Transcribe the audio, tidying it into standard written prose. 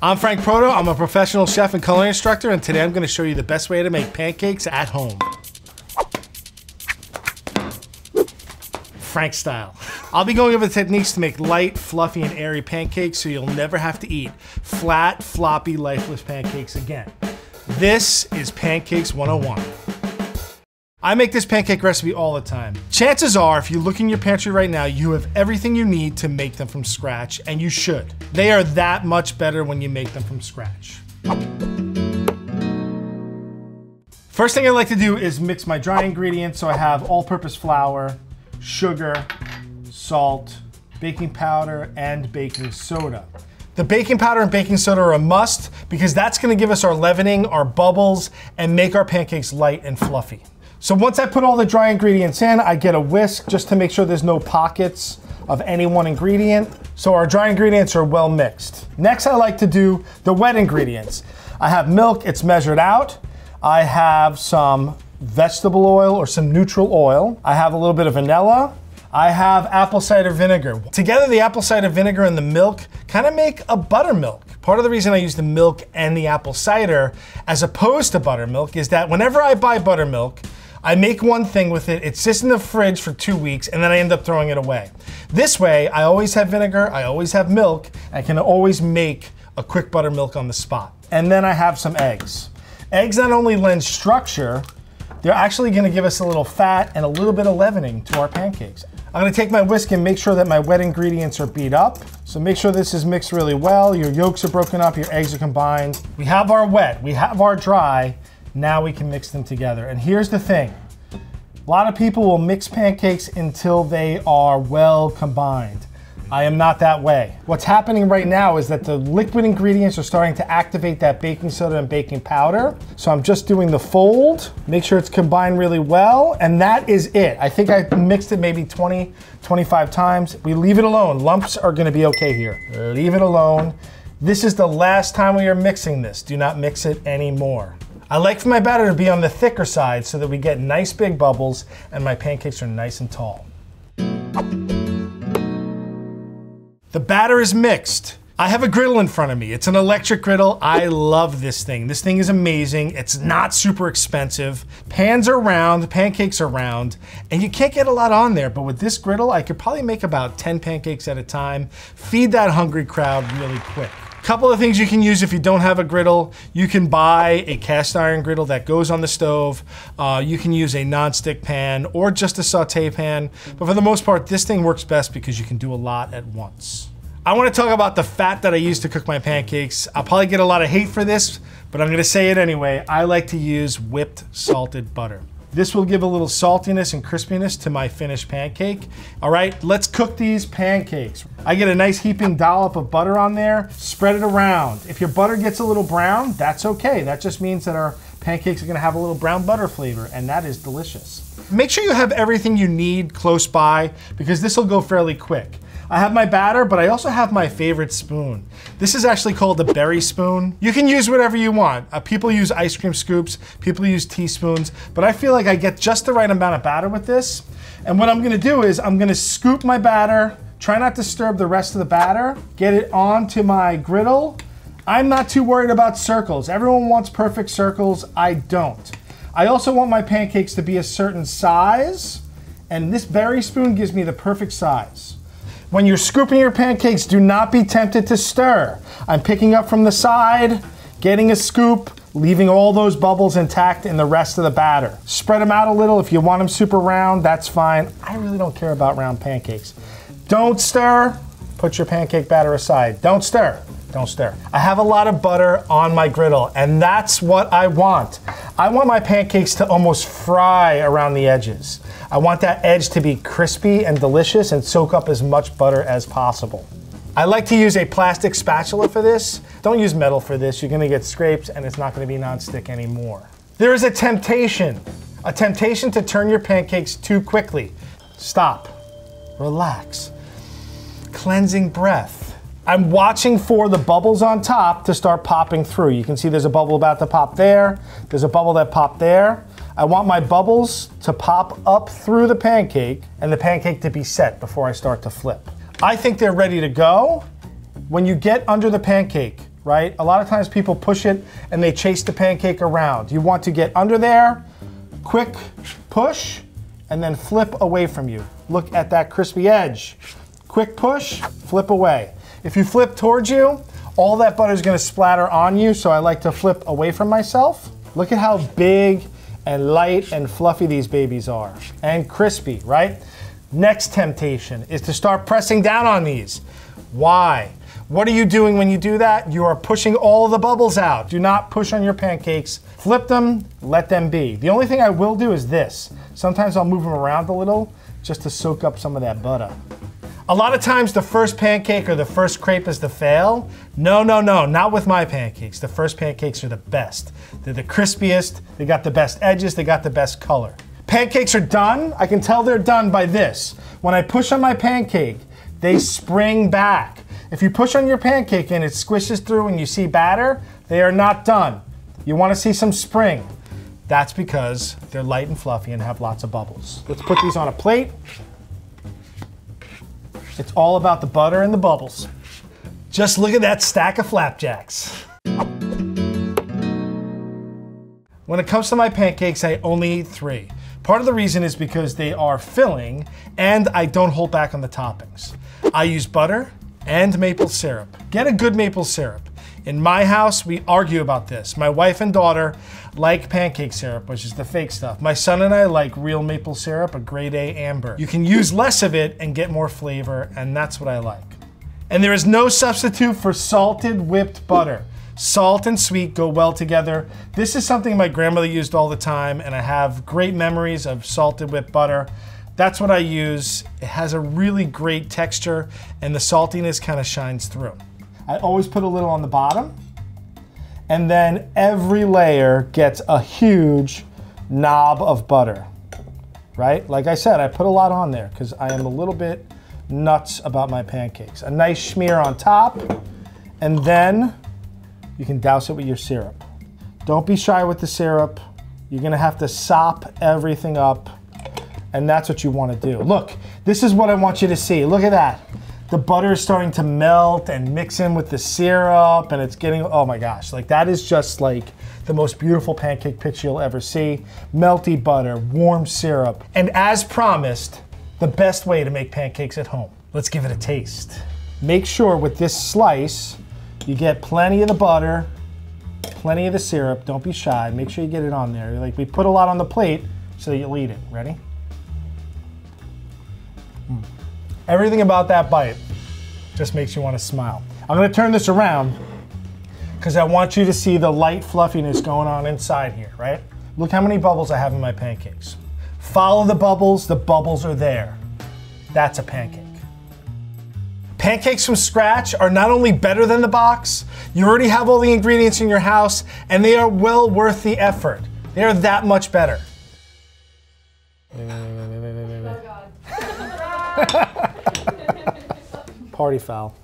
I'm Frank Proto. I'm a professional chef and culinary instructor, and today I'm going to show you the best way to make pancakes at home. Frank style. I'll be going over the techniques to make light, fluffy, and airy pancakes so you'll never have to eat flat, floppy, lifeless pancakes again. This is Pancakes 101. I make this pancake recipe all the time. Chances are, if you look in your pantry right now, you have everything you need to make them from scratch, and you should. They are that much better when you make them from scratch. First thing I like to do is mix my dry ingredients, so I have all-purpose flour, sugar, salt, baking powder, and baking soda. The baking powder and baking soda are a must because that's gonna give us our leavening, our bubbles, and make our pancakes light and fluffy. So once I put all the dry ingredients in, I get a whisk just to make sure there's no pockets of any one ingredient. So our dry ingredients are well mixed. Next, I like to do the wet ingredients. I have milk, it's measured out. I have some vegetable oil or some neutral oil. I have a little bit of vanilla. I have apple cider vinegar. Together, the apple cider vinegar and the milk kind of make a buttermilk. Part of the reason I use the milk and the apple cider as opposed to buttermilk is that whenever I buy buttermilk, I make one thing with it, it sits in the fridge for 2 weeks, and then I end up throwing it away. This way, I always have vinegar, I always have milk, I can always make a quick buttermilk on the spot. And then I have some eggs. Eggs not only lend structure, they're actually gonna give us a little fat and a little bit of leavening to our pancakes. I'm gonna take my whisk and make sure that my wet ingredients are beat up. So make sure this is mixed really well, your yolks are broken up, your eggs are combined. We have our wet, we have our dry, now we can mix them together. And here's the thing. A lot of people will mix pancakes until they are well combined. I am not that way. What's happening right now is that the liquid ingredients are starting to activate that baking soda and baking powder. So I'm just doing the fold, make sure it's combined really well, and that is it. I think I mixed it maybe 20, 25 times. We leave it alone. Lumps are gonna be okay here. Leave it alone. This is the last time we are mixing this. Do not mix it anymore. I like for my batter to be on the thicker side so that we get nice big bubbles and my pancakes are nice and tall. The batter is mixed. I have a griddle in front of me. It's an electric griddle. I love this thing. This thing is amazing. It's not super expensive. Pans are round, pancakes are round, and you can't get a lot on there, but with this griddle, I could probably make about 10 pancakes at a time, feed that hungry crowd really quick. Couple of things you can use if you don't have a griddle. You can buy a cast iron griddle that goes on the stove. You can use a non-stick pan or just a saute pan. But for the most part, this thing works best because you can do a lot at once. I want to talk about the fat that I use to cook my pancakes. I'll probably get a lot of hate for this, but I'm going to say it anyway. I like to use whipped salted butter. This will give a little saltiness and crispiness to my finished pancake. All right, let's cook these pancakes. I get a nice heaping dollop of butter on there, spread it around. If your butter gets a little brown, that's okay. That just means that our pancakes are gonna have a little brown butter flavor, and that is delicious. Make sure you have everything you need close by because this will go fairly quick. I have my batter, but I also have my favorite spoon. This is actually called a berry spoon. You can use whatever you want. People use ice cream scoops, people use teaspoons, but I feel like I get just the right amount of batter with this. And what I'm gonna do is I'm gonna scoop my batter, try not to disturb the rest of the batter, get it onto my griddle. I'm not too worried about circles. Everyone wants perfect circles, I don't. I also want my pancakes to be a certain size, and this berry spoon gives me the perfect size. When you're scooping your pancakes, do not be tempted to stir. I'm picking up from the side, getting a scoop, leaving all those bubbles intact in the rest of the batter. Spread them out a little. If you want them super round, that's fine. I really don't care about round pancakes. Don't stir, put your pancake batter aside. Don't stir, don't stir. I have a lot of butter on my griddle, and that's what I want. I want my pancakes to almost fry around the edges. I want that edge to be crispy and delicious and soak up as much butter as possible. I like to use a plastic spatula for this. Don't use metal for this. You're gonna get scrapes and it's not gonna be non-stick anymore. There is a temptation to turn your pancakes too quickly. Stop, relax, cleansing breath. I'm watching for the bubbles on top to start popping through. You can see there's a bubble about to pop there. There's a bubble that popped there. I want my bubbles to pop up through the pancake and the pancake to be set before I start to flip. I think they're ready to go. When you get under the pancake, right? A lot of times people push it and they chase the pancake around. You want to get under there, quick push, and then flip away from you. Look at that crispy edge. Quick push, flip away. If you flip towards you, all that butter is gonna splatter on you, so I like to flip away from myself. Look at how big and light and fluffy these babies are, and crispy, right? Next temptation is to start pressing down on these. Why? What are you doing when you do that? You are pushing all the bubbles out. Do not push on your pancakes. Flip them, let them be. The only thing I will do is this. Sometimes I'll move them around a little just to soak up some of that butter. A lot of times the first pancake or the first crepe is the fail. No, no, no, not with my pancakes. The first pancakes are the best. They're the crispiest, they got the best edges, they got the best color. Pancakes are done. I can tell they're done by this. When I push on my pancake, they spring back. If you push on your pancake and it squishes through and you see batter, they are not done. You want to see some spring. That's because they're light and fluffy and have lots of bubbles. Let's put these on a plate. It's all about the butter and the bubbles. Just look at that stack of flapjacks. When it comes to my pancakes, I only eat 3. Part of the reason is because they are filling and I don't hold back on the toppings. I use butter and maple syrup. Get a good maple syrup. In my house, we argue about this. My wife and daughter like pancake syrup, which is the fake stuff. My son and I like real maple syrup, a grade A amber. You can use less of it and get more flavor, and that's what I like. And there is no substitute for salted whipped butter. Salt and sweet go well together. This is something my grandmother used all the time, and I have great memories of salted whipped butter. That's what I use. It has a really great texture, and the saltiness kind of shines through. I always put a little on the bottom, and then every layer gets a huge knob of butter, right? Like I said, I put a lot on there because I am a little bit nuts about my pancakes. A nice smear on top, and then you can douse it with your syrup. Don't be shy with the syrup. You're gonna have to sop everything up, and that's what you wanna do. Look, this is what I want you to see. Look at that. The butter is starting to melt and mix in with the syrup, and it's getting, oh my gosh, like that is just like the most beautiful pancake picture you'll ever see. Melty butter, warm syrup, and as promised, the best way to make pancakes at home. Let's give it a taste. Make sure with this slice, you get plenty of the butter, plenty of the syrup. Don't be shy, make sure you get it on there. Like we put a lot on the plate so that you'll eat it. Ready? Everything about that bite just makes you want to smile. I'm gonna turn this around because I want you to see the light fluffiness going on inside here, right? Look how many bubbles I have in my pancakes. Follow the bubbles are there. That's a pancake. Pancakes from scratch are not only better than the box, you already have all the ingredients in your house, and they are well worth the effort. They are that much better. Oh God. Party foul.